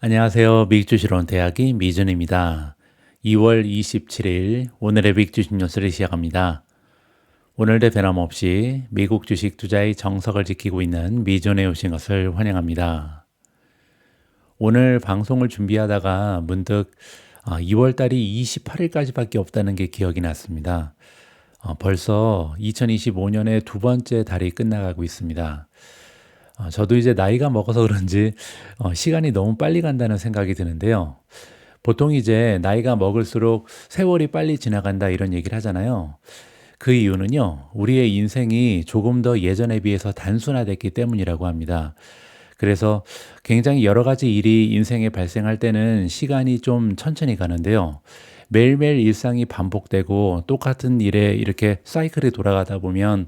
안녕하세요. 미국주식론 대학의 미준입니다. 2월 27일 오늘의 미국주식 뉴스를 시작합니다. 오늘도 변함없이 미국 주식 투자의 정석을 지키고 있는 미준에 오신 것을 환영합니다. 오늘 방송을 준비하다가 문득 2월 달이 28일까지밖에 없다는 게 기억이 났습니다. 벌써 2025년의 두 번째 달이 끝나가고 있습니다. 저도 이제 나이가 먹어서 그런지 시간이 너무 빨리 간다는 생각이 드는데요. 보통 이제 나이가 먹을수록 세월이 빨리 지나간다 이런 얘기를 하잖아요. 그 이유는요, 우리의 인생이 조금 더 예전에 비해서 단순화됐기 때문이라고 합니다. 그래서 굉장히 여러 가지 일이 인생에 발생할 때는 시간이 좀 천천히 가는데요. 매일매일 일상이 반복되고 똑같은 일에 이렇게 사이클이 돌아가다 보면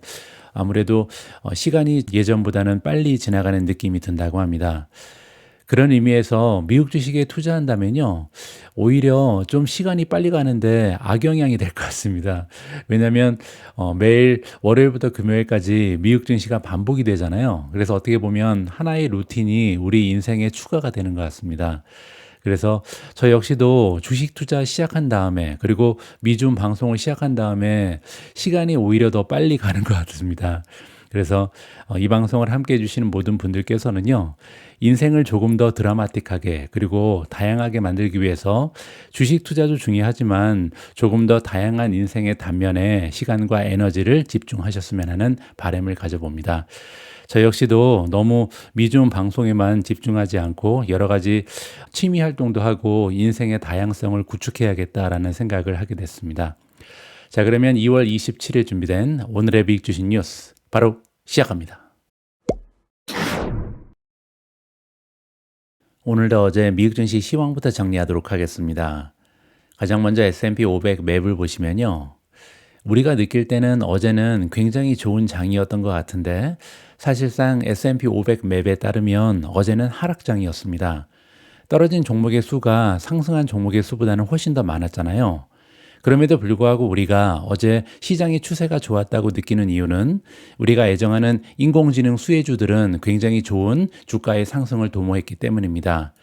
아무래도 시간이 예전보다는 빨리 지나가는 느낌이 든다고 합니다. 그런 의미에서 미국 주식에 투자한다면요, 오히려 좀 시간이 빨리 가는데 악영향이 될 것 같습니다. 왜냐하면 매일 월요일부터 금요일까지 미국 증시가 반복이 되잖아요. 그래서 어떻게 보면 하나의 루틴이 우리 인생에 추가가 되는 것 같습니다. 그래서 저 역시도 주식 투자 시작한 다음에 그리고 미중 방송을 시작한 다음에 시간이 오히려 더 빨리 가는 것 같습니다. 그래서 이 방송을 함께 해주시는 모든 분들께서는요, 인생을 조금 더 드라마틱하게 그리고 다양하게 만들기 위해서 주식 투자도 중요하지만 조금 더 다양한 인생의 단면에 시간과 에너지를 집중하셨으면 하는 바람을 가져봅니다. 저 역시도 너무 미중 방송에만 집중하지 않고 여러 가지 취미 활동도 하고 인생의 다양성을 구축해야겠다라는 생각을 하게 됐습니다. 자, 그러면 2월 27일 준비된 오늘의 미국 주식 뉴스 바로 시작합니다. 오늘도 어제 미국 증시 시황부터 정리하도록 하겠습니다. 가장 먼저 S&P 500 맵을 보시면요. 우리가 느낄 때는 어제는 굉장히 좋은 장이었던 것 같은데 사실상 S&P 500 맵에 따르면 어제는 하락장이었습니다. 떨어진 종목의 수가 상승한 종목의 수보다는 훨씬 더 많았잖아요. 그럼에도 불구하고 우리가 어제 시장의 추세가 좋았다고 느끼는 이유는 우리가 애정하는 인공지능 수혜주들은 굉장히 좋은 주가의 상승을 도모했기 때문입니다.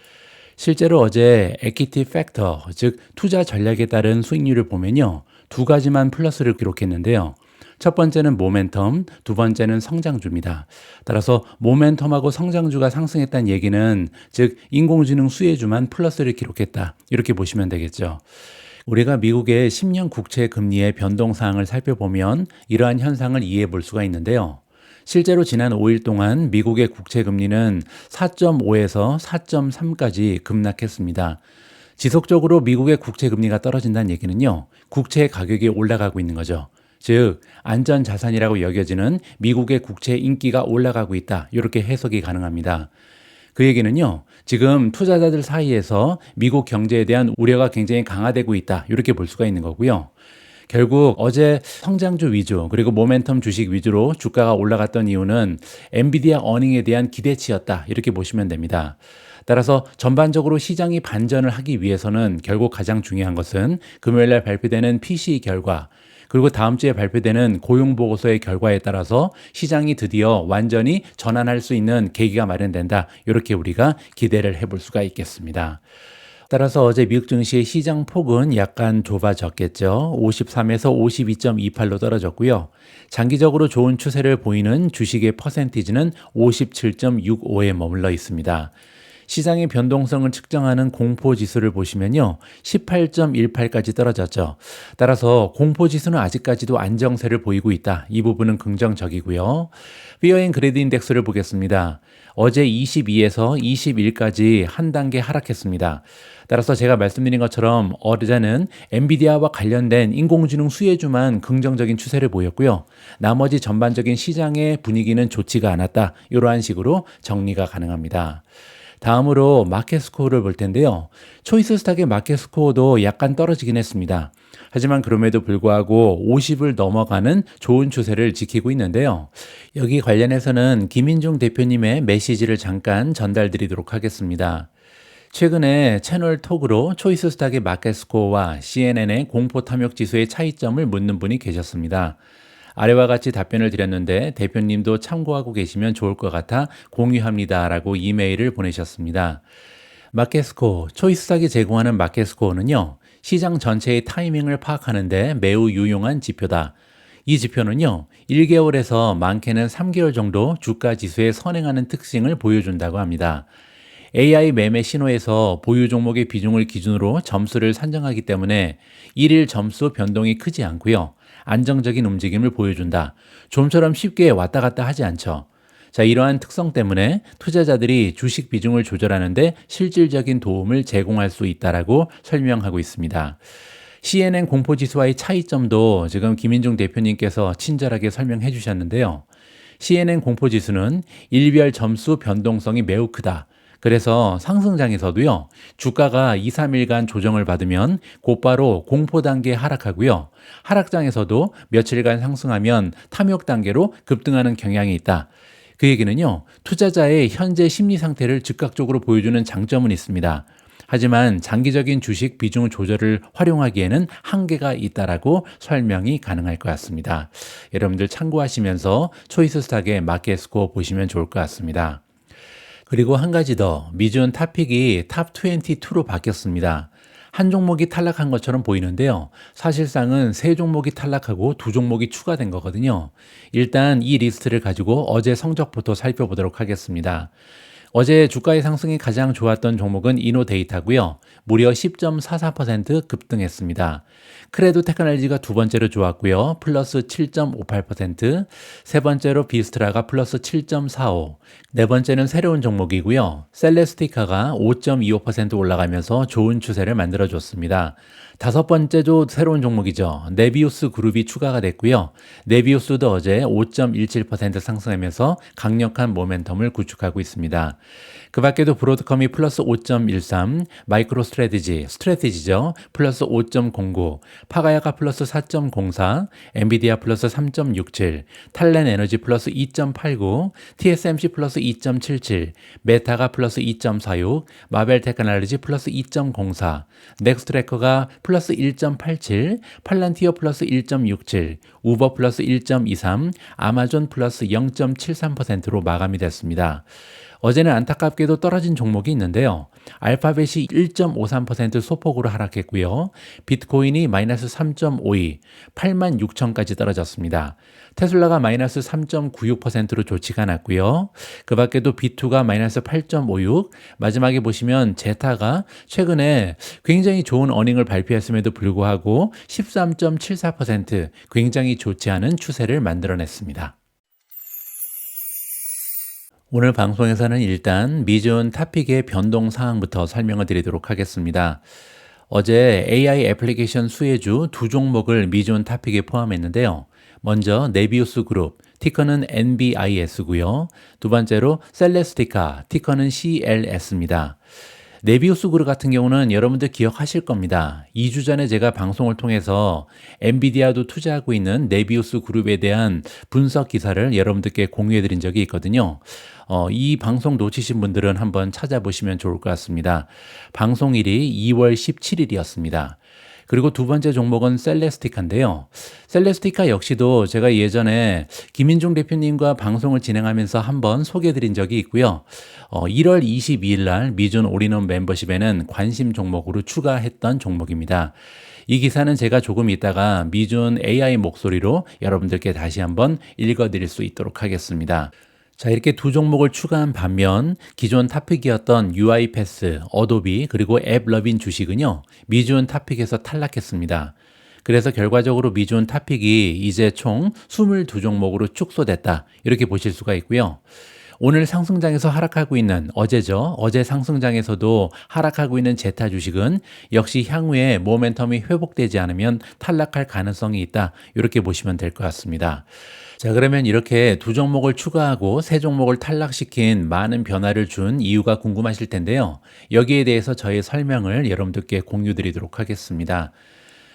실제로 어제 에퀴티 팩터, 즉 투자 전략에 따른 수익률을 보면요, 두 가지만 플러스를 기록했는데요. 첫 번째는 모멘텀, 두 번째는 성장주입니다. 따라서 모멘텀하고 성장주가 상승했다는 얘기는 즉 인공지능 수혜주만 플러스를 기록했다, 이렇게 보시면 되겠죠. 우리가 미국의 10년 국채 금리의 변동 사항을 살펴보면 이러한 현상을 이해해 볼 수가 있는데요. 실제로 지난 5일 동안 미국의 국채 금리는 4.5에서 4.3까지 급락했습니다. 지속적으로 미국의 국채 금리가 떨어진다는 얘기는요, 국채 가격이 올라가고 있는 거죠. 즉 안전 자산이라고 여겨지는 미국의 국채 인기가 올라가고 있다, 이렇게 해석이 가능합니다. 그 얘기는요, 지금 투자자들 사이에서 미국 경제에 대한 우려가 굉장히 강화되고 있다, 이렇게 볼 수가 있는 거고요. 결국 어제 성장주 위주 그리고 모멘텀 주식 위주로 주가가 올라갔던 이유는 엔비디아 어닝에 대한 기대치였다, 이렇게 보시면 됩니다. 따라서 전반적으로 시장이 반전을 하기 위해서는 결국 가장 중요한 것은 금요일날 발표되는 PCE 결과 그리고 다음 주에 발표되는 고용보고서의 결과에 따라서 시장이 드디어 완전히 전환할 수 있는 계기가 마련된다, 이렇게 우리가 기대를 해볼 수가 있겠습니다. 따라서 어제 미국 증시의 시장 폭은 약간 좁아졌겠죠. 53에서 52.28로 떨어졌고요. 장기적으로 좋은 추세를 보이는 주식의 퍼센티지는 57.65에 머물러 있습니다. 시장의 변동성을 측정하는 공포지수를 보시면요, 18.18까지 떨어졌죠. 따라서 공포지수는 아직까지도 안정세를 보이고 있다, 이 부분은 긍정적이고요. Fear and Greed 인덱스를 보겠습니다. 어제 22에서 21까지 한 단계 하락했습니다. 따라서 제가 말씀드린 것처럼 어제는 엔비디아와 관련된 인공지능 수혜주만 긍정적인 추세를 보였고요. 나머지 전반적인 시장의 분위기는 좋지가 않았다, 이러한 식으로 정리가 가능합니다. 다음으로 마켓 스코어를 볼 텐데요. 초이스 스탁의 마켓 스코어도 약간 떨어지긴 했습니다. 하지만 그럼에도 불구하고 50을 넘어가는 좋은 추세를 지키고 있는데요. 여기 관련해서는 김인중 대표님의 메시지를 잠깐 전달드리도록 하겠습니다. 최근에 채널 톡으로 초이스 스탁의 마켓 스코어와 CNN의 공포 탐욕 지수의 차이점을 묻는 분이 계셨습니다. 아래와 같이 답변을 드렸는데 대표님도 참고하고 계시면 좋을 것 같아 공유합니다라고 이메일을 보내셨습니다. 마켓스코어, 초이스탁이 제공하는 마켓스코어는요, 시장 전체의 타이밍을 파악하는데 매우 유용한 지표다. 이 지표는요, 1개월에서 많게는 3개월 정도 주가 지수에 선행하는 특징을 보여준다고 합니다. AI 매매 신호에서 보유 종목의 비중을 기준으로 점수를 산정하기 때문에 일일 점수 변동이 크지 않고요. 안정적인 움직임을 보여준다. 좀처럼 쉽게 왔다 갔다 하지 않죠. 자, 이러한 특성 때문에 투자자들이 주식 비중을 조절하는데 실질적인 도움을 제공할 수 있다라고 설명하고 있습니다. CNN 공포지수와의 차이점도 지금 김인중 대표님께서 친절하게 설명해 주셨는데요. CNN 공포지수는 일별 점수 변동성이 매우 크다. 그래서 상승장에서도요, 주가가 2, 3일간 조정을 받으면 곧바로 공포 단계에 하락하고요, 하락장에서도 며칠간 상승하면 탐욕 단계로 급등하는 경향이 있다. 그 얘기는요, 투자자의 현재 심리 상태를 즉각적으로 보여주는 장점은 있습니다. 하지만 장기적인 주식 비중 조절을 활용하기에는 한계가 있다라고 설명이 가능할 것 같습니다. 여러분들 참고하시면서 초이스 스탁의 마켓 스코어 보시면 좋을 것 같습니다. 그리고 한 가지 더, 미준 탑픽이 탑 22로 바뀌었습니다. 한 종목이 탈락한 것처럼 보이는데요. 사실상은 세 종목이 탈락하고 두 종목이 추가된 거거든요. 일단 이 리스트를 가지고 어제 성적부터 살펴보도록 하겠습니다. 어제 주가의 상승이 가장 좋았던 종목은 이노데이터고요. 무려 10.44% 급등했습니다. 크레도 테크놀로지가 두 번째로 좋았고요. 플러스 7.58%, 세 번째로 비스트라가 플러스 7.45%, 네 번째는 새로운 종목이고요. 셀레스티카가 5.25% 올라가면서 좋은 추세를 만들어줬습니다. 다섯 번째도 새로운 종목이죠. 네비우스 그룹이 추가가 됐고요. 네비우스도 어제 5.17% 상승하면서 강력한 모멘텀을 구축하고 있습니다. 그 밖에도 브로드컴이 플러스 5.13, 마이크로 스트래티지죠. 플러스 5.09, 파가야가 플러스 4.04, 엔비디아 플러스 3.67, 탈렌 에너지 플러스 2.89, TSMC 플러스 2.77, 메타가 플러스 2.46, 마벨 테크놀로지 플러스 2.04, 넥스트래커가 플러스 1.87, 팔란티어 플러스 1.67, 우버 플러스 1.23, 아마존 플러스 0.73%로 마감이 됐습니다. 어제는 안타깝게도 떨어진 종목이 있는데요. 알파벳이 1.53% 소폭으로 하락했고요. 비트코인이 마이너스 3.52, 8만 6천까지 떨어졌습니다. 테슬라가 마이너스 3.96%로 좋지가 않았고요. 그 밖에도 B2가 마이너스 8.56, 마지막에 보시면 제타가 최근에 굉장히 좋은 어닝을 발표했음에도 불구하고 13.74% 굉장히 좋지 않은 추세를 만들어냈습니다. 오늘 방송에서는 일단 미준 탑픽의 변동 사항부터 설명을 드리도록 하겠습니다. 어제 AI 애플리케이션 수혜주 두 종목을 미준 탑픽에 포함했는데요. 먼저 네비우스 그룹, 티커는 NBIS고요. 두 번째로 셀레스티카, 티커는 CLS입니다. 네비우스 그룹 같은 경우는 여러분들 기억하실 겁니다. 2주 전에 제가 방송을 통해서 엔비디아도 투자하고 있는 네비우스 그룹에 대한 분석 기사를 여러분들께 공유해 드린 적이 있거든요. 이 방송 놓치신 분들은 한번 찾아보시면 좋을 것 같습니다. 방송일이 2월 17일이었습니다. 그리고 두 번째 종목은 셀레스티카인데요. 셀레스티카 역시도 제가 예전에 김인중 대표님과 방송을 진행하면서 한번 소개해드린 적이 있고요. 1월 22일 날 미준 올인원 멤버십에는 관심 종목으로 추가했던 종목입니다. 이 기사는 제가 조금 있다가 미준 AI 목소리로 여러분들께 다시 한번 읽어드릴 수 있도록 하겠습니다. 자, 이렇게 두 종목을 추가한 반면 기존 탑픽이었던 UiPath, 어도비 그리고 앱러빈 주식은요, 미준 탑픽에서 탈락했습니다. 그래서 결과적으로 미준 탑픽이 이제 총 22종목으로 축소됐다, 이렇게 보실 수가 있고요. 오늘 상승장에서 하락하고 있는 어제죠. 어제 상승장에서도 하락하고 있는 제타 주식은 역시 향후에 모멘텀이 회복되지 않으면 탈락할 가능성이 있다, 이렇게 보시면 될 것 같습니다. 자, 그러면 이렇게 두 종목을 추가하고 세 종목을 탈락시킨 많은 변화를 준 이유가 궁금하실 텐데요. 여기에 대해서 저의 설명을 여러분들께 공유드리도록 하겠습니다.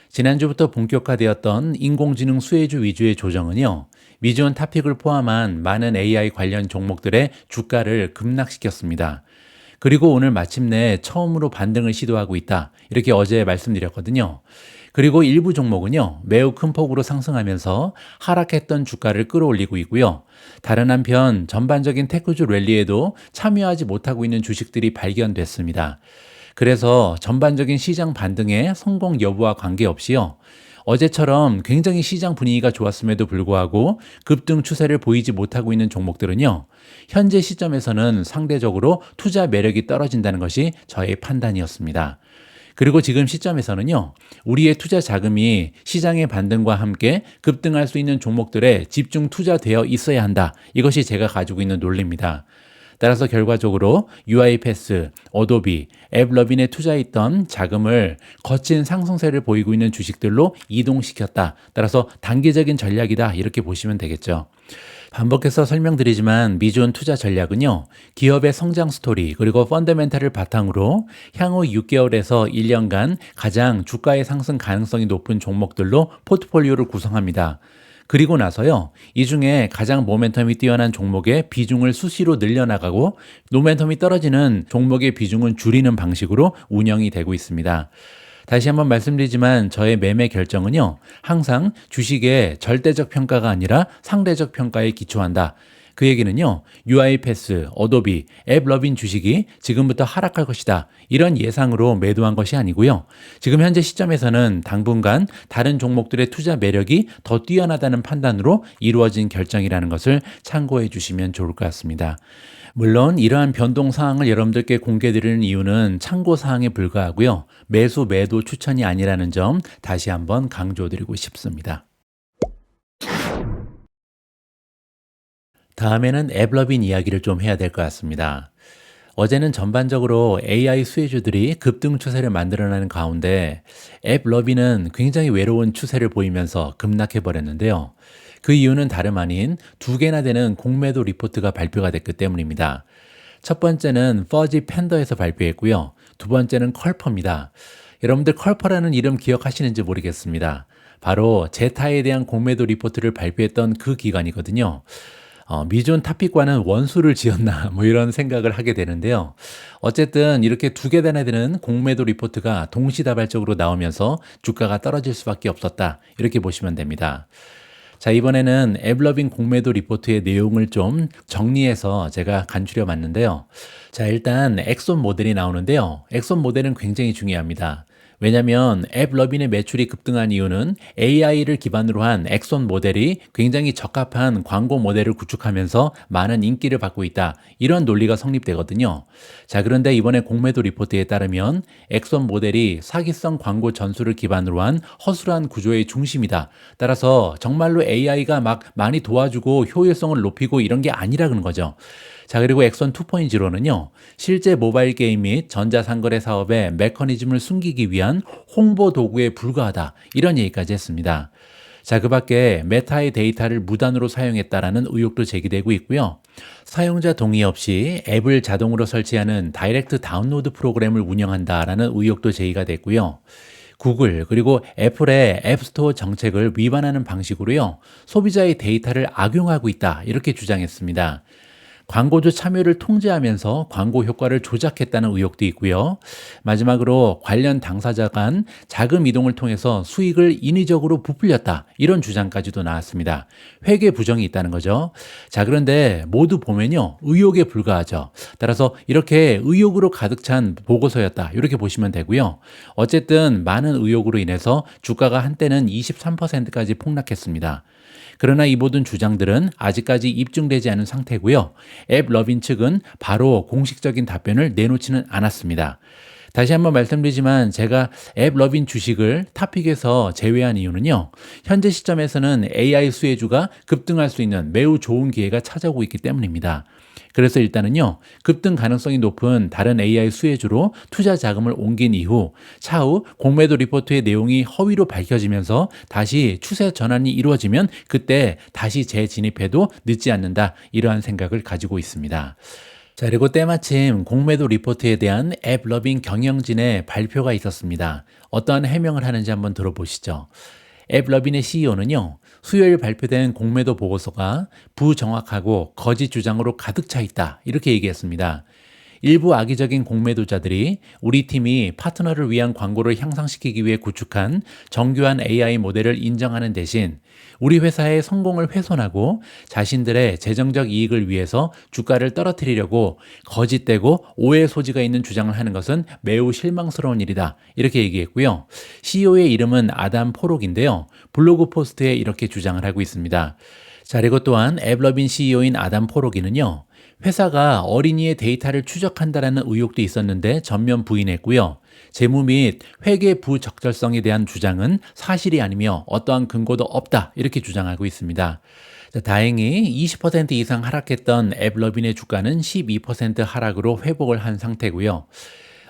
지난주부터 본격화되었던 인공지능 수혜주 위주의 조정은요, 미준 탑픽을 포함한 많은 AI 관련 종목들의 주가를 급락시켰습니다. 그리고 오늘 마침내 처음으로 반등을 시도하고 있다, 이렇게 어제 말씀드렸거든요. 그리고 일부 종목은요, 매우 큰 폭으로 상승하면서 하락했던 주가를 끌어올리고 있고요. 다른 한편 전반적인 테크주 랠리에도 참여하지 못하고 있는 주식들이 발견됐습니다. 그래서 전반적인 시장 반등의 성공 여부와 관계없이요. 어제처럼 굉장히 시장 분위기가 좋았음에도 불구하고 급등 추세를 보이지 못하고 있는 종목들은요. 현재 시점에서는 상대적으로 투자 매력이 떨어진다는 것이 저의 판단이었습니다. 그리고 지금 시점에서는요, 우리의 투자 자금이 시장의 반등과 함께 급등할 수 있는 종목들에 집중 투자되어 있어야 한다. 이것이 제가 가지고 있는 논리입니다. 따라서 결과적으로 UiPath, 어도비, 앱러빈에 투자했던 자금을 거친 상승세를 보이고 있는 주식들로 이동시켰다. 따라서 단기적인 전략이다. 이렇게 보시면 되겠죠. 반복해서 설명드리지만 미존 투자 전략은요, 기업의 성장 스토리 그리고 펀더멘탈을 바탕으로 향후 6개월에서 1년간 가장 주가의 상승 가능성이 높은 종목들로 포트폴리오를 구성합니다. 그리고 나서요, 이 중에 가장 모멘텀이 뛰어난 종목의 비중을 수시로 늘려나가고 모멘텀이 떨어지는 종목의 비중은 줄이는 방식으로 운영이 되고 있습니다. 다시 한번 말씀드리지만 저의 매매 결정은요, 항상 주식의 절대적 평가가 아니라 상대적 평가에 기초한다. 그 얘기는요, UiPath, 어도비, 앱러빈 주식이 지금부터 하락할 것이다. 이런 예상으로 매도한 것이 아니고요. 지금 현재 시점에서는 당분간 다른 종목들의 투자 매력이 더 뛰어나다는 판단으로 이루어진 결정이라는 것을 참고해 주시면 좋을 것 같습니다. 물론 이러한 변동 사항을 여러분들께 공개드리는 이유는 참고 사항에 불과하고요. 매수, 매도 추천이 아니라는 점 다시 한번 강조드리고 싶습니다. 다음에는 앱러빈 이야기를 좀 해야 될 것 같습니다. 어제는 전반적으로 AI 수혜주들이 급등 추세를 만들어내는 가운데 앱러빈은 굉장히 외로운 추세를 보이면서 급락해 버렸는데요. 그 이유는 다름 아닌 두 개나 되는 공매도 리포트가 발표가 됐기 때문입니다. 첫 번째는 퍼지 팬더에서 발표했고요. 두 번째는 컬퍼입니다. 여러분들 컬퍼라는 이름 기억하시는지 모르겠습니다. 바로 제타에 대한 공매도 리포트를 발표했던 그 기관이거든요. 미존 탑픽과는 원수를 지었나 뭐 이런 생각을 하게 되는데요. 어쨌든 이렇게 두 계단에 되는 공매도 리포트가 동시다발적으로 나오면서 주가가 떨어질 수밖에 없었다. 이렇게 보시면 됩니다. 자, 이번에는 앱러빈 공매도 리포트의 내용을 좀 정리해서 제가 간추려 봤는데요. 자, 일단 엑손 모델이 나오는데요. 엑손 모델은 굉장히 중요합니다. 왜냐하면 앱러빈의 매출이 급등한 이유는 AI를 기반으로 한 엑손 모델이 굉장히 적합한 광고 모델을 구축하면서 많은 인기를 받고 있다. 이런 논리가 성립되거든요. 자, 그런데 이번에 공매도 리포트에 따르면 엑손 모델이 사기성 광고 전술을 기반으로 한 허술한 구조의 중심이다. 따라서 정말로 AI가 막 많이 도와주고 효율성을 높이고 이런 게 아니라 그런 거죠. 자, 그리고 엑선 2.0는요, 실제 모바일 게임 및 전자상거래 사업의 메커니즘을 숨기기 위한 홍보 도구에 불과하다. 이런 얘기까지 했습니다. 자, 그 밖에 메타의 데이터를 무단으로 사용했다라는 의혹도 제기되고 있고요. 사용자 동의 없이 앱을 자동으로 설치하는 다이렉트 다운로드 프로그램을 운영한다라는 의혹도 제기가 됐고요. 구글 그리고 애플의 앱스토어 정책을 위반하는 방식으로요, 소비자의 데이터를 악용하고 있다. 이렇게 주장했습니다. 광고주 참여를 통제하면서 광고 효과를 조작했다는 의혹도 있고요. 마지막으로 관련 당사자 간 자금 이동을 통해서 수익을 인위적으로 부풀렸다. 이런 주장까지도 나왔습니다. 회계 부정이 있다는 거죠. 자, 그런데 모두 보면요, 의혹에 불과하죠. 따라서 이렇게 의혹으로 가득 찬 보고서였다. 이렇게 보시면 되고요. 어쨌든 많은 의혹으로 인해서 주가가 한때는 23%까지 폭락했습니다. 그러나 이 모든 주장들은 아직까지 입증되지 않은 상태고요. 앱러빈 측은 바로 공식적인 답변을 내놓지는 않았습니다. 다시 한번 말씀드리지만 제가 앱러빈 주식을 탑픽에서 제외한 이유는요, 현재 시점에서는 AI 수혜주가 급등할 수 있는 매우 좋은 기회가 찾아오고 있기 때문입니다. 그래서 일단은요, 급등 가능성이 높은 다른 AI 수혜주로 투자 자금을 옮긴 이후 차후 공매도 리포트의 내용이 허위로 밝혀지면서 다시 추세 전환이 이루어지면 그때 다시 재진입해도 늦지 않는다. 이러한 생각을 가지고 있습니다. 자, 그리고 때마침 공매도 리포트에 대한 앱러빈 경영진의 발표가 있었습니다. 어떠한 해명을 하는지 한번 들어보시죠. 앱러빈의 CEO는요, 수요일 발표된 공매도 보고서가 부정확하고 거짓 주장으로 가득 차 있다. 이렇게 얘기했습니다. 일부 악의적인 공매도자들이 우리 팀이 파트너를 위한 광고를 향상시키기 위해 구축한 정교한 AI 모델을 인정하는 대신 우리 회사의 성공을 훼손하고 자신들의 재정적 이익을 위해서 주가를 떨어뜨리려고 거짓되고 오해의 소지가 있는 주장을 하는 것은 매우 실망스러운 일이다. 이렇게 얘기했고요. CEO의 이름은 아담 포록인데요. 블로그 포스트에 이렇게 주장을 하고 있습니다. 자, 그리고 또한 앱러빈 CEO인 아담 포로기는요, 회사가 어린이의 데이터를 추적한다라는 의혹도 있었는데 전면 부인했고요. 재무 및 회계 부적절성에 대한 주장은 사실이 아니며 어떠한 근거도 없다. 이렇게 주장하고 있습니다. 자, 다행히 20% 이상 하락했던 앱러빈의 주가는 12% 하락으로 회복을 한 상태고요.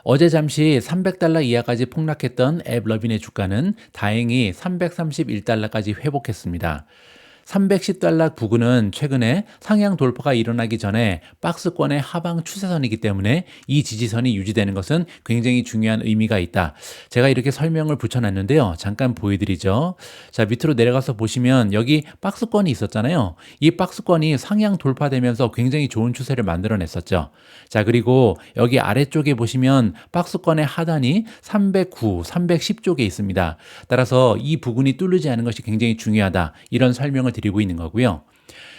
어제 잠시 $300 이하까지 폭락했던 앱러빈의 주가는 다행히 $331까지 회복했습니다. $310 부근은 최근에 상향 돌파가 일어나기 전에 박스권의 하방 추세선이기 때문에 이 지지선이 유지되는 것은 굉장히 중요한 의미가 있다. 제가 이렇게 설명을 붙여놨는데요. 잠깐 보여드리죠. 자, 밑으로 내려가서 보시면 여기 박스권이 있었잖아요. 이 박스권이 상향 돌파되면서 굉장히 좋은 추세를 만들어냈었죠. 자, 그리고 여기 아래쪽에 보시면 박스권의 하단이 309, 310 쪽에 있습니다. 따라서 이 부근이 뚫리지 않은 것이 굉장히 중요하다. 이런 설명을 드리고 있는 거고요.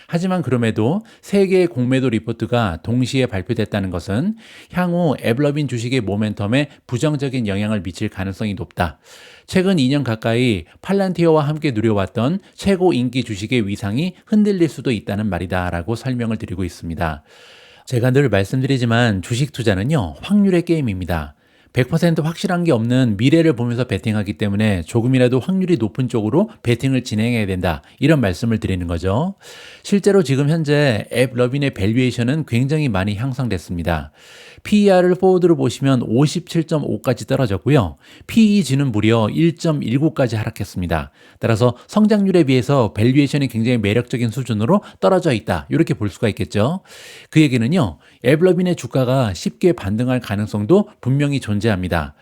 하지만 그럼에도 세 개의 공매도 리포트가 동시에 발표됐다는 것은 향후 앱러빈 주식의 모멘텀에 부정적인 영향을 미칠 가능성이 높다. 최근 2년 가까이 팔란티어와 함께 누려왔던 최고 인기 주식의 위상이 흔들릴 수도 있다는 말이다 라고 설명을 드리고 있습니다. 제가 늘 말씀드리지만 주식 투자는요, 확률의 게임입니다. 100% 확실한 게 없는 미래를 보면서 베팅하기 때문에 조금이라도 확률이 높은 쪽으로 베팅을 진행해야 된다. 이런 말씀을 드리는 거죠. 실제로 지금 현재 앱러빈의 밸류에이션은 굉장히 많이 향상됐습니다. PER을 포워드로 보시면 57.5까지 떨어졌고요. PEG는 무려 1.19까지 하락했습니다. 따라서 성장률에 비해서 밸류에이션이 굉장히 매력적인 수준으로 떨어져 있다. 이렇게 볼 수가 있겠죠. 그 얘기는요, 앱러빈의 주가가 쉽게 반등할 가능성도 분명히 존재합니다.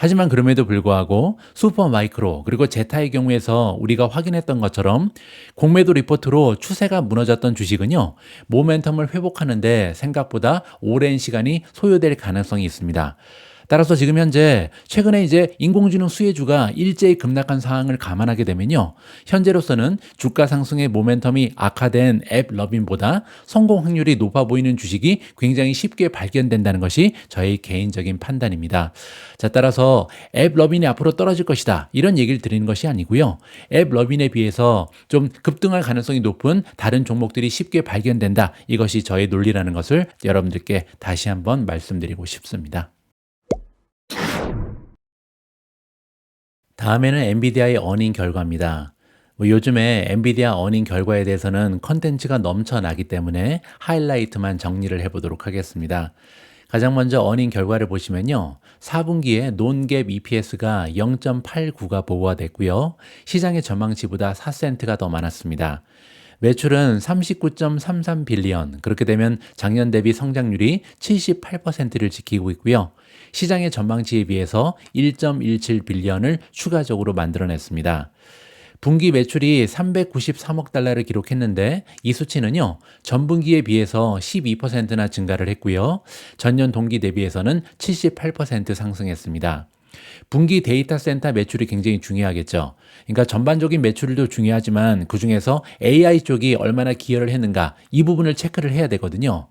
하지만 그럼에도 불구하고 슈퍼마이크로 그리고 제타의 경우에서 우리가 확인했던 것처럼 공매도 리포트로 추세가 무너졌던 주식은요, 모멘텀을 회복하는데 생각보다 오랜 시간이 소요될 가능성이 있습니다. 따라서 지금 현재 최근에 이제 인공지능 수혜주가 일제히 급락한 상황을 감안하게 되면요, 현재로서는 주가 상승의 모멘텀이 악화된 앱러빈보다 성공 확률이 높아 보이는 주식이 굉장히 쉽게 발견된다는 것이 저의 개인적인 판단입니다. 자, 따라서 앱러빈이 앞으로 떨어질 것이다, 이런 얘기를 드리는 것이 아니고요, 앱러빈에 비해서 좀 급등할 가능성이 높은 다른 종목들이 쉽게 발견된다, 이것이 저의 논리라는 것을 여러분들께 다시 한번 말씀드리고 싶습니다. 다음에는 엔비디아의 어닝 결과입니다. 요즘에 엔비디아 어닝 결과에 대해서는 컨텐츠가 넘쳐나기 때문에 하이라이트만 정리를 해보도록 하겠습니다. 가장 먼저 어닝 결과를 보시면요, 4분기에 논갭 EPS가 0.89가 보고가 됐고요. 시장의 전망치보다 4센트가 더 많았습니다. 매출은 39.33 빌리언, 그렇게 되면 작년 대비 성장률이 78%를 지키고 있고요. 시장의 전망치에 비해서 1.17 빌리언을 추가적으로 만들어냈습니다. 분기 매출이 393억 달러를 기록했는데 이 수치는요, 전분기에 비해서 12%나 증가를 했고요. 전년 동기 대비해서는 78% 상승했습니다. 분기 데이터 센터 매출이 굉장히 중요하겠죠. 그러니까 전반적인 매출도 중요하지만 그중에서 AI 쪽이 얼마나 기여를 했는가, 이 부분을 체크를 해야 되거든요.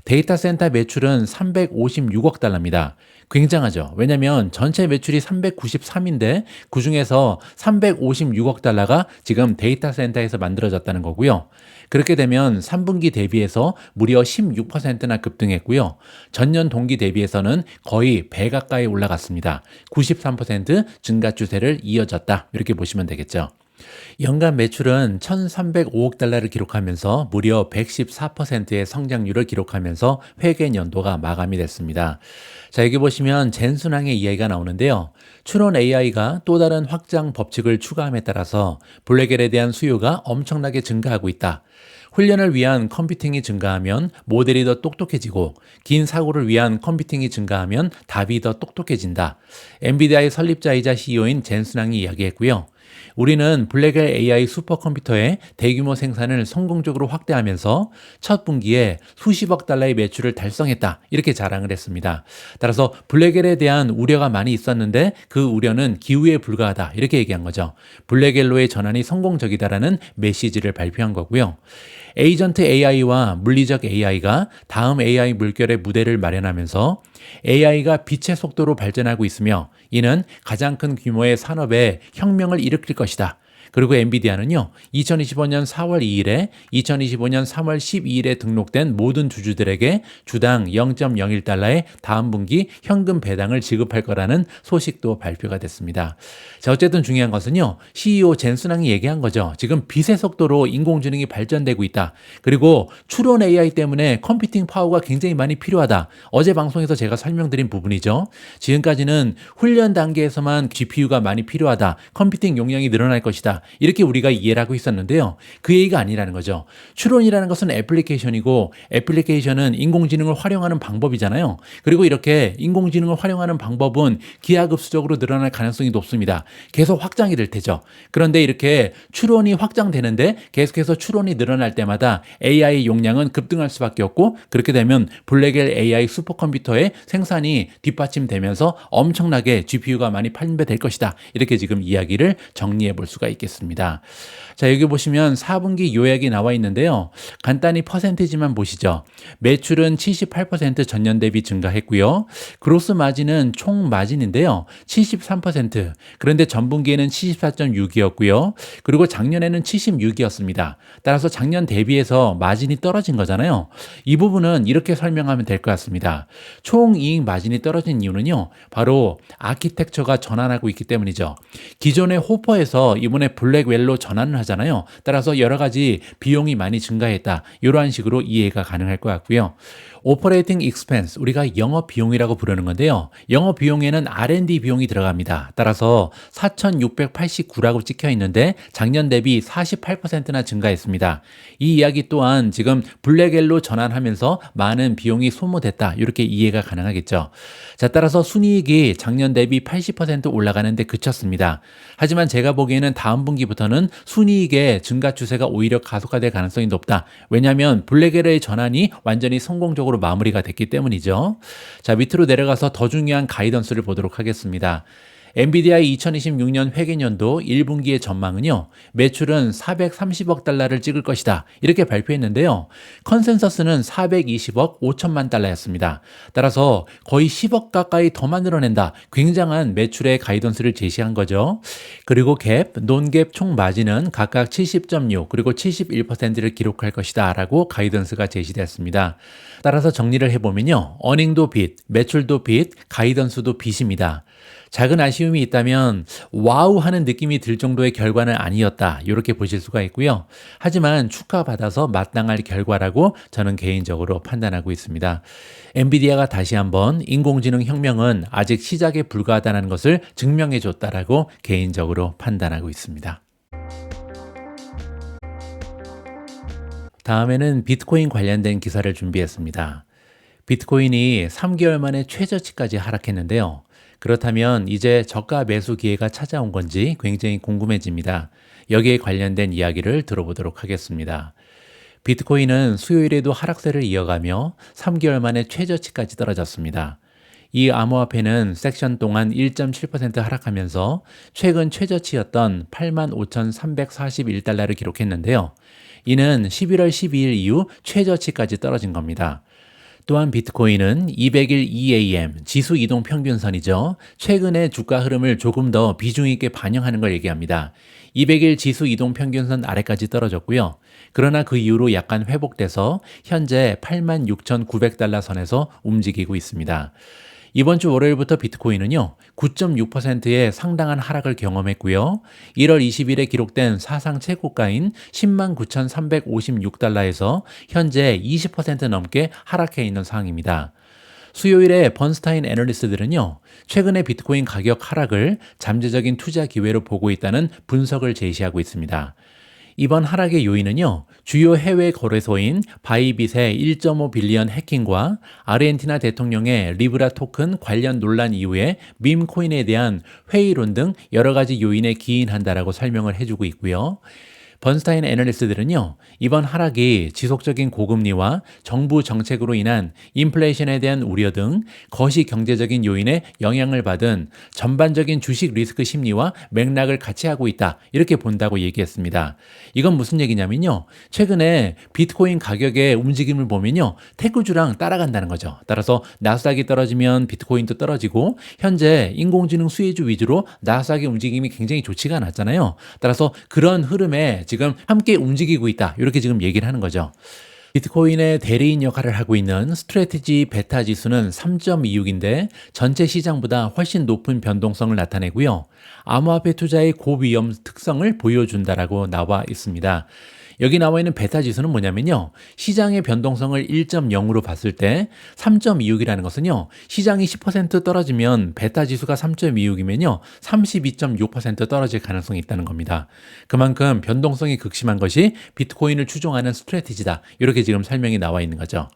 데이터 센터 매출은 356억 달러입니다. 굉장하죠. 왜냐하면 전체 매출이 393인데 그중에서 356억 달러가 지금 데이터 센터에서 만들어졌다는 거고요. 그렇게 되면 3분기 대비해서 무려 16%나 급등했고요. 전년 동기 대비해서는 거의 배 가까이 올라갔습니다. 93% 증가 추세를 이어졌다, 이렇게 보시면 되겠죠. 연간 매출은 1,305억 달러를 기록하면서 무려 114%의 성장률을 기록하면서 회계 연도가 마감이 됐습니다. 자, 여기 보시면 젠순항의 이야기가 나오는데요. 추론 AI가 또 다른 확장 법칙을 추가함에 따라서 블랙엘에 대한 수요가 엄청나게 증가하고 있다. 훈련을 위한 컴퓨팅이 증가하면 모델이 더 똑똑해지고 긴 사고를 위한 컴퓨팅이 증가하면 답이 더 똑똑해진다. 엔비디아의 설립자이자 CEO인 젠슨항이 이야기했고요. 우리는 블랙엘 AI 슈퍼컴퓨터의 대규모 생산을 성공적으로 확대하면서 첫 분기에 수십억 달러의 매출을 달성했다. 이렇게 자랑을 했습니다. 따라서 블랙엘에 대한 우려가 많이 있었는데 그 우려는 기우에 불과하다. 이렇게 얘기한 거죠. 블랙엘로의 전환이 성공적이다라는 메시지를 발표한 거고요. 에이전트 AI와 물리적 AI가 다음 AI 물결의 무대를 마련하면서 AI가 빛의 속도로 발전하고 있으며 이는 가장 큰 규모의 산업에 혁명을 일으킬 것이다. 그리고 엔비디아는요, 2025년 4월 2일에 2025년 3월 12일에 등록된 모든 주주들에게 주당 0.01달러의 다음 분기 현금 배당을 지급할 거라는 소식도 발표가 됐습니다. 자, 어쨌든 중요한 것은요, CEO 젠슨왕이 얘기한 거죠. 지금 빛의 속도로 인공지능이 발전되고 있다. 그리고 추론 AI 때문에 컴퓨팅 파워가 굉장히 많이 필요하다. 어제 방송에서 제가 설명드린 부분이죠. 지금까지는 훈련 단계에서만 GPU가 많이 필요하다. 컴퓨팅 용량이 늘어날 것이다. 이렇게 우리가 이해를 하고 있었는데요. 그 얘기가 아니라는 거죠. 추론이라는 것은 애플리케이션이고 애플리케이션은 인공지능을 활용하는 방법이잖아요. 그리고 이렇게 인공지능을 활용하는 방법은 기하급수적으로 늘어날 가능성이 높습니다. 계속 확장이 될 테죠. 그런데 이렇게 추론이 확장되는데 계속해서 추론이 늘어날 때마다 AI 용량은 급등할 수밖에 없고 그렇게 되면 블랙엘 AI 슈퍼컴퓨터의 생산이 뒷받침되면서 엄청나게 GPU가 많이 판매될 것이다. 이렇게 지금 이야기를 정리해 볼 수가 있겠습니다. 자, 여기 보시면 4분기 요약이 나와 있는데요. 간단히 퍼센티지만 보시죠. 매출은 78% 전년 대비 증가했고요. 그로스 마진은 총 마진인데요. 73%. 그런데 전분기에는 74.6이었고요. 그리고 작년에는 76이었습니다. 따라서 작년 대비해서 마진이 떨어진 거잖아요. 이 부분은 이렇게 설명하면 될 것 같습니다. 총 이익 마진이 떨어진 이유는요. 바로 아키텍처가 전환하고 있기 때문이죠. 기존의 호퍼에서 이번에 블랙웰로 전환을 하잖아요. 따라서 여러 가지 비용이 많이 증가했다. 이러한 식으로 이해가 가능할 것 같고요. 오퍼레이팅 익스펜스, 우리가 영업 비용이라고 부르는 건데요. 영업 비용에는 R&D 비용이 들어갑니다. 따라서 4,689라고 찍혀 있는데 작년 대비 48%나 증가했습니다. 이 이야기 또한 지금 블랙엘로 전환하면서 많은 비용이 소모됐다. 이렇게 이해가 가능하겠죠. 자, 따라서 순이익이 작년 대비 80% 올라가는데 그쳤습니다. 하지만 제가 보기에는 다음 분기부터는 순이익의 증가 추세가 오히려 가속화될 가능성이 높다. 왜냐하면 블랙엘의 전환이 완전히 성공적으로 마무리가 됐기 때문이죠. 자, 밑으로 내려가서 더 중요한 가이던스를 보도록 하겠습니다. 엔비디아의 2026년 회계년도 1분기의 전망은요. 매출은 430억 달러를 찍을 것이다. 이렇게 발표했는데요. 컨센서스는 420억 5천만 달러였습니다. 따라서 거의 10억 가까이 더 만들어낸다. 굉장한 매출의 가이던스를 제시한 거죠. 그리고 갭, 논갭 총 마진은 각각 70.6 그리고 71%를 기록할 것이다 라고 가이던스가 제시됐습니다. 따라서 정리를 해보면요. 어닝도 빛, 매출도 빛, 가이던스도 빛입니다. 작은 아쉬움이 있다면 와우 하는 느낌이 들 정도의 결과는 아니었다. 이렇게 보실 수가 있고요. 하지만 축하받아서 마땅할 결과라고 저는 개인적으로 판단하고 있습니다. 엔비디아가 다시 한번 인공지능 혁명은 아직 시작에 불과하다는 것을 증명해 줬다라고 개인적으로 판단하고 있습니다. 다음에는 비트코인 관련된 기사를 준비했습니다. 비트코인이 3개월 만에 최저치까지 하락했는데요. 그렇다면 이제 저가 매수 기회가 찾아온 건지 굉장히 궁금해집니다. 여기에 관련된 이야기를 들어보도록 하겠습니다. 비트코인은 수요일에도 하락세를 이어가며 3개월 만에 최저치까지 떨어졌습니다. 이 암호화폐는 섹션 동안 1.7% 하락하면서 최근 최저치였던 85,341달러를 기록했는데요. 이는 11월 12일 이후 최저치까지 떨어진 겁니다. 또한 비트코인은 200일 EAM, 지수 이동 평균선이죠. 최근의 주가 흐름을 조금 더 비중 있게 반영하는 걸 얘기합니다. 200일 지수 이동 평균선 아래까지 떨어졌고요. 그러나 그 이후로 약간 회복돼서 현재 86,900달러 선에서 움직이고 있습니다. 이번 주 월요일부터 비트코인은요, 9.6%의 상당한 하락을 경험했고요. 1월 20일에 기록된 사상 최고가인 109,356달러에서 현재 20% 넘게 하락해 있는 상황입니다. 수요일에 번스타인 애널리스트들은요, 최근의 비트코인 가격 하락을 잠재적인 투자 기회로 보고 있다는 분석을 제시하고 있습니다. 이번 하락의 요인은요, 주요 해외 거래소인 바이빗의 1.5 빌리언 해킹과 아르헨티나 대통령의 리브라 토큰 관련 논란 이후에 밈 코인에 대한 회의론 등 여러 가지 요인에 기인한다라고 설명을 해주고 있고요. 번스타인 애널리스트들은요, 이번 하락이 지속적인 고금리와 정부 정책으로 인한 인플레이션에 대한 우려 등 거시 경제적인 요인에 영향을 받은 전반적인 주식 리스크 심리와 맥락을 같이 하고 있다, 이렇게 본다고 얘기했습니다. 이건 무슨 얘기냐면요, 최근에 비트코인 가격의 움직임을 보면요, 테크주랑 따라간다는 거죠. 따라서 나스닥이 떨어지면 비트코인도 떨어지고, 현재 인공지능 수혜주 위주로 나스닥의 움직임이 굉장히 좋지가 않았잖아요. 따라서 그런 흐름에 지금 함께 움직이고 있다, 이렇게 지금 얘기를 하는 거죠. 비트코인의 대리인 역할을 하고 있는 스트래티지 베타 지수는 3.26인데 전체 시장보다 훨씬 높은 변동성을 나타내고요. 암호화폐 투자의 고위험 특성을 보여준다라고 나와 있습니다. 여기 나와 있는 베타 지수는 뭐냐면요, 시장의 변동성을 1.0으로 봤을 때 3.26이라는 것은요, 시장이 10% 떨어지면 베타 지수가 3.26이면요 32.6% 떨어질 가능성이 있다는 겁니다. 그만큼 변동성이 극심한 것이 비트코인을 추종하는 스트래티지다, 이렇게 지금 설명이 나와 있는 거죠.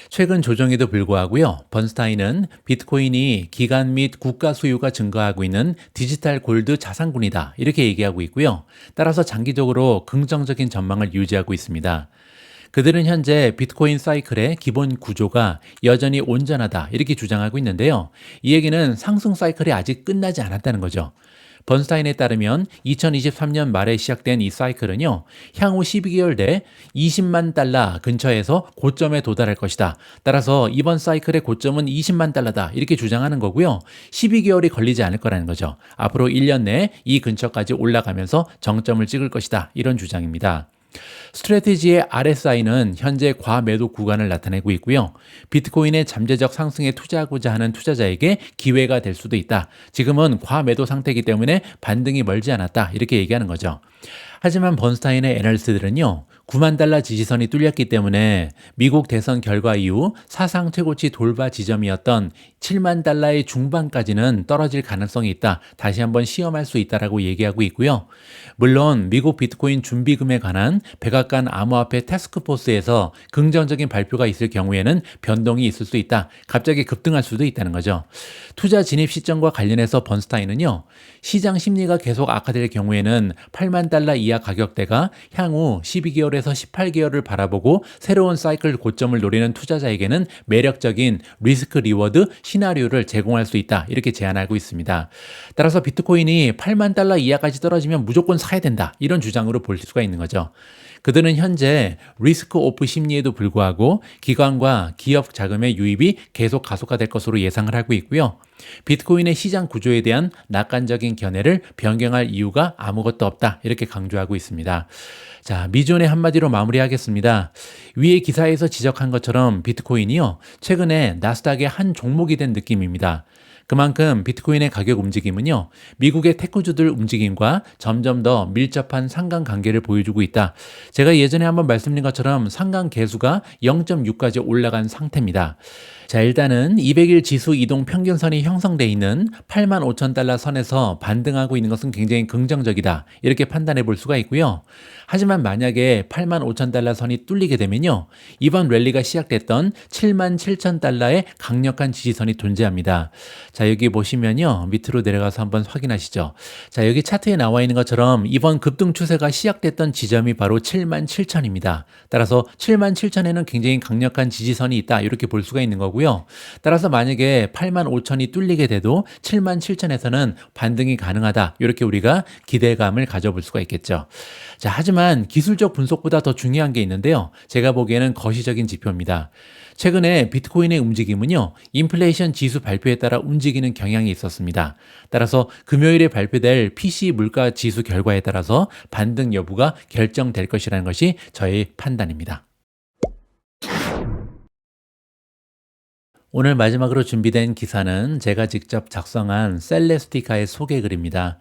최근 조정에도 불구하고요, 번스타인은 비트코인이 기간 및 국가 수요가 증가하고 있는 디지털 골드 자산군이다, 이렇게 얘기하고 있고요. 따라서 장기적으로 긍정적인 전망을 유지하고 있습니다. 그들은 현재 비트코인 사이클의 기본 구조가 여전히 온전하다, 이렇게 주장하고 있는데요. 이 얘기는 상승 사이클이 아직 끝나지 않았다는 거죠. 번스타인에 따르면 2023년 말에 시작된 이 사이클은요, 향후 12개월 내 20만 달러 근처에서 고점에 도달할 것이다. 따라서 이번 사이클의 고점은 20만 달러다, 이렇게 주장하는 거고요. 12개월이 걸리지 않을 거라는 거죠. 앞으로 1년 내에 이 근처까지 올라가면서 정점을 찍을 것이다, 이런 주장입니다. 스트래티지의 RSI는 현재 과매도 구간을 나타내고 있고요. 비트코인의 잠재적 상승에 투자하고자 하는 투자자에게 기회가 될 수도 있다. 지금은 과매도 상태이기 때문에 반등이 멀지 않았다, 이렇게 얘기하는 거죠. 하지만 번스타인의 애널리스트들은요, 9만 달러 지지선이 뚫렸기 때문에 미국 대선 결과 이후 사상 최고치 돌파 지점이었던 7만 달러의 중반까지는 떨어질 가능성이 있다, 다시 한번 시험할 수 있다라고 얘기하고 있고요. 물론 미국 비트코인 준비금에 관한 백악관 암호화폐 태스크포스에서 긍정적인 발표가 있을 경우에는 변동이 있을 수 있다, 갑자기 급등할 수도 있다는 거죠. 투자 진입 시점과 관련해서 번스타인은요, 시장 심리가 계속 악화될 경우에는 8만 달러 이하 가격대가 향후 12개월에서 18개월을 바라보고 새로운 사이클 고점을 노리는 투자자에게는 매력적인 리스크 리워드 시나리오를 제공할 수 있다, 이렇게 제안하고 있습니다. 따라서 비트코인이 8만 달러 이하까지 떨어지면 무조건 사야 된다, 이런 주장으로 볼 수가 있는 거죠. 그들은 현재 리스크 오프 심리에도 불구하고 기관과 기업 자금의 유입이 계속 가속화될 것으로 예상을 하고 있고요. 비트코인의 시장 구조에 대한 낙관적인 견해를 변경할 이유가 아무것도 없다, 이렇게 강조하고 있습니다. 자, 미존의 한마디로 마무리하겠습니다. 위의 기사에서 지적한 것처럼 비트코인이요, 최근에 나스닥의 한 종목이 된 느낌입니다. 그만큼 비트코인의 가격 움직임은요, 미국의 테크주들 움직임과 점점 더 밀접한 상관관계를 보여주고 있다. 제가 예전에 한번 말씀드린 것처럼 상관계수가 0.6까지 올라간 상태입니다. 자, 일단은 200일 지수 이동 평균선이 형성되어 있는 8만 5천 달러 선에서 반등하고 있는 것은 굉장히 긍정적이다, 이렇게 판단해 볼 수가 있고요. 하지만 만약에 8만 5천 달러 선이 뚫리게 되면요, 이번 랠리가 시작됐던 7만 7천 달러의 강력한 지지선이 존재합니다. 자, 여기 보시면요, 밑으로 내려가서 한번 확인하시죠. 자, 여기 차트에 나와 있는 것처럼 이번 급등 추세가 시작됐던 지점이 바로 7만 7천입니다. 따라서 7만 7천에는 굉장히 강력한 지지선이 있다, 이렇게 볼 수가 있는 거고요. 따라서 만약에 8만 5천이 뚫리게 돼도 7만 7천에서는 반등이 가능하다, 이렇게 우리가 기대감을 가져볼 수가 있겠죠. 자, 하지만 기술적 분석보다 더 중요한 게 있는데요, 제가 보기에는 거시적인 지표입니다. 최근에 비트코인의 움직임은요, 인플레이션 지수 발표에 따라 움직이는 경향이 있었습니다. 따라서 금요일에 발표될 PC 물가 지수 결과에 따라서 반등 여부가 결정될 것이라는 것이 저의 판단입니다. 오늘 마지막으로 준비된 기사는 제가 직접 작성한 셀레스티카의 소개 글입니다.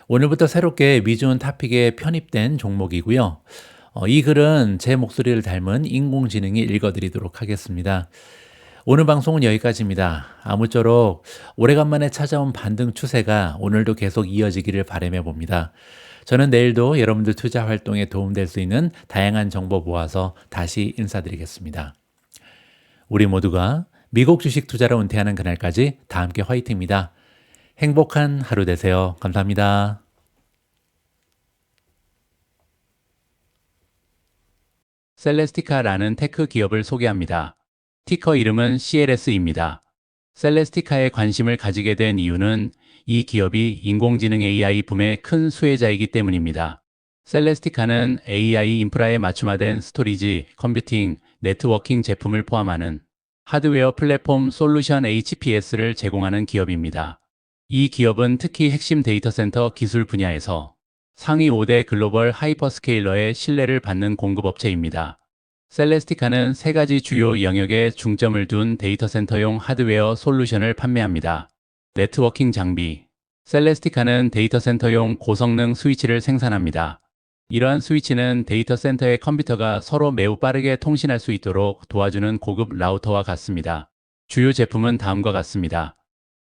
오늘부터 새롭게 미주온 타픽에 편입된 종목이고요. 이 글은 제 목소리를 닮은 인공지능이 읽어드리도록 하겠습니다. 오늘 방송은 여기까지입니다. 아무쪼록 오래간만에 찾아온 반등 추세가 오늘도 계속 이어지기를 바라며 봅니다. 저는 내일도 여러분들 투자 활동에 도움될 수 있는 다양한 정보 모아서 다시 인사드리겠습니다. 우리 모두가 미국 주식 투자로 은퇴하는 그날까지 다 함께 화이팅입니다. 행복한 하루 되세요. 감사합니다. 셀레스티카라는 테크 기업을 소개합니다. 티커 이름은 CLS입니다. 셀레스티카에 관심을 가지게 된 이유는 이 기업이 인공지능 AI 붐의 큰 수혜자이기 때문입니다. 셀레스티카는 AI 인프라에 맞춤화된 스토리지, 컴퓨팅, 네트워킹 제품을 포함하는 하드웨어 플랫폼 솔루션 HPS를 제공하는 기업입니다. 이 기업은 특히 핵심 데이터 센터 기술 분야에서 상위 5대 글로벌 하이퍼스케일러의 신뢰를 받는 공급업체입니다. 셀레스티카는 세 가지 주요 영역에 중점을 둔 데이터 센터용 하드웨어 솔루션을 판매합니다. 네트워킹 장비. 셀레스티카는 데이터 센터용 고성능 스위치를 생산합니다. 이러한 스위치는 데이터 센터의 컴퓨터가 서로 매우 빠르게 통신할 수 있도록 도와주는 고급 라우터와 같습니다. 주요 제품은 다음과 같습니다.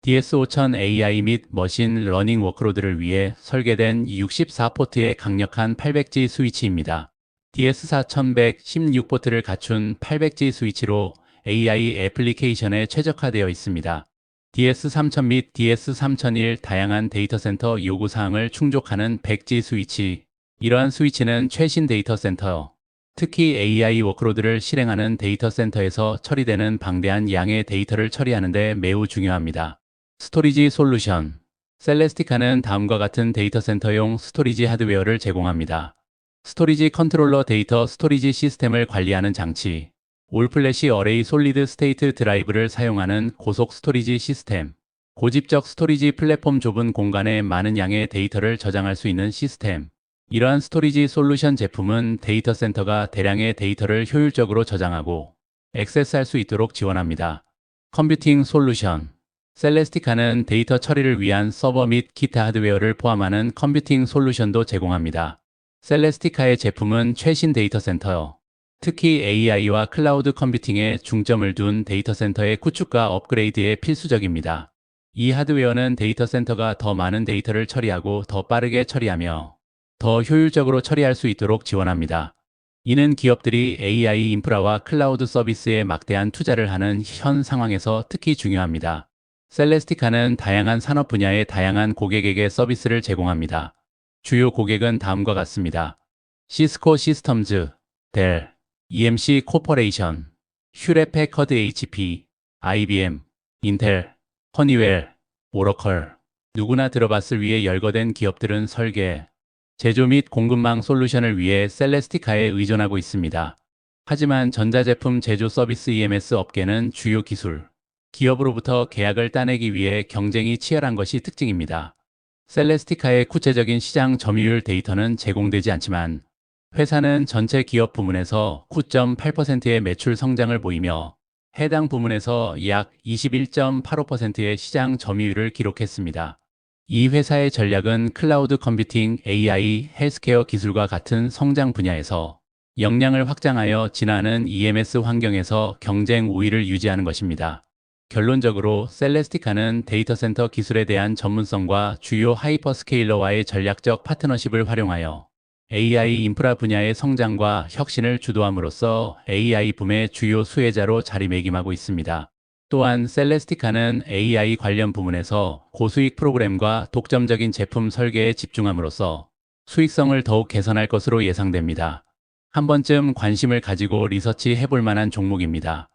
DS5000 AI 및 머신 러닝 워크로드를 위해 설계된 64포트의 강력한 800G 스위치입니다. DS4100 16포트를 갖춘 800G 스위치로 AI 애플리케이션에 최적화되어 있습니다. DS3000 및 DS3001 다양한 데이터 센터 요구사항을 충족하는 100G 스위치. 이러한 스위치는 최신 데이터 센터, 특히 AI 워크로드를 실행하는 데이터 센터에서 처리되는 방대한 양의 데이터를 처리하는 데 매우 중요합니다. 스토리지 솔루션. 셀레스티카는 다음과 같은 데이터 센터용 스토리지 하드웨어를 제공합니다. 스토리지 컨트롤러 데이터 스토리지 시스템을 관리하는 장치, 올플래시 어레이 솔리드 스테이트 드라이브를 사용하는 고속 스토리지 시스템, 고집적 스토리지 플랫폼 좁은 공간에 많은 양의 데이터를 저장할 수 있는 시스템. 이러한 스토리지 솔루션 제품은 데이터 센터가 대량의 데이터를 효율적으로 저장하고 액세스할 수 있도록 지원합니다. 컴퓨팅 솔루션. 셀레스티카는 데이터 처리를 위한 서버 및 기타 하드웨어를 포함하는 컴퓨팅 솔루션도 제공합니다. 셀레스티카의 제품은 최신 데이터 센터, 특히 AI와 클라우드 컴퓨팅에 중점을 둔 데이터 센터의 구축과 업그레이드에 필수적입니다. 이 하드웨어는 데이터 센터가 더 많은 데이터를 처리하고 더 빠르게 처리하며 더 효율적으로 처리할 수 있도록 지원합니다. 이는 기업들이 AI 인프라와 클라우드 서비스에 막대한 투자를 하는 현 상황에서 특히 중요합니다. 셀레스티카는 다양한 산업 분야의 다양한 고객에게 서비스를 제공합니다. 주요 고객은 다음과 같습니다. 시스코 시스템즈, 델, EMC 코퍼레이션, 휴렛 패커드 HP, IBM, 인텔, 허니웰, 오러클. 누구나 들어봤을 위해 열거된 기업들은 설계, 제조 및 공급망 솔루션을 위해 셀레스티카에 의존하고 있습니다. 하지만 전자제품 제조 서비스 EMS 업계는 주요 기술, 기업으로부터 계약을 따내기 위해 경쟁이 치열한 것이 특징입니다. 셀레스티카의 구체적인 시장 점유율 데이터는 제공되지 않지만 회사는 전체 기업 부문에서 9.8%의 매출 성장을 보이며 해당 부문에서 약 21.85%의 시장 점유율을 기록했습니다. 이 회사의 전략은 클라우드 컴퓨팅, AI, 헬스케어 기술과 같은 성장 분야에서 역량을 확장하여 진화하는 EMS 환경에서 경쟁 우위를 유지하는 것입니다. 결론적으로 셀레스티카는 데이터 센터 기술에 대한 전문성과 주요 하이퍼스케일러와의 전략적 파트너십을 활용하여 AI 인프라 분야의 성장과 혁신을 주도함으로써 AI 붐의 주요 수혜자로 자리매김하고 있습니다. 또한 셀레스티카는 AI 관련 부문에서 고수익 프로그램과 독점적인 제품 설계에 집중함으로써 수익성을 더욱 개선할 것으로 예상됩니다. 한 번쯤 관심을 가지고 리서치 해볼 만한 종목입니다.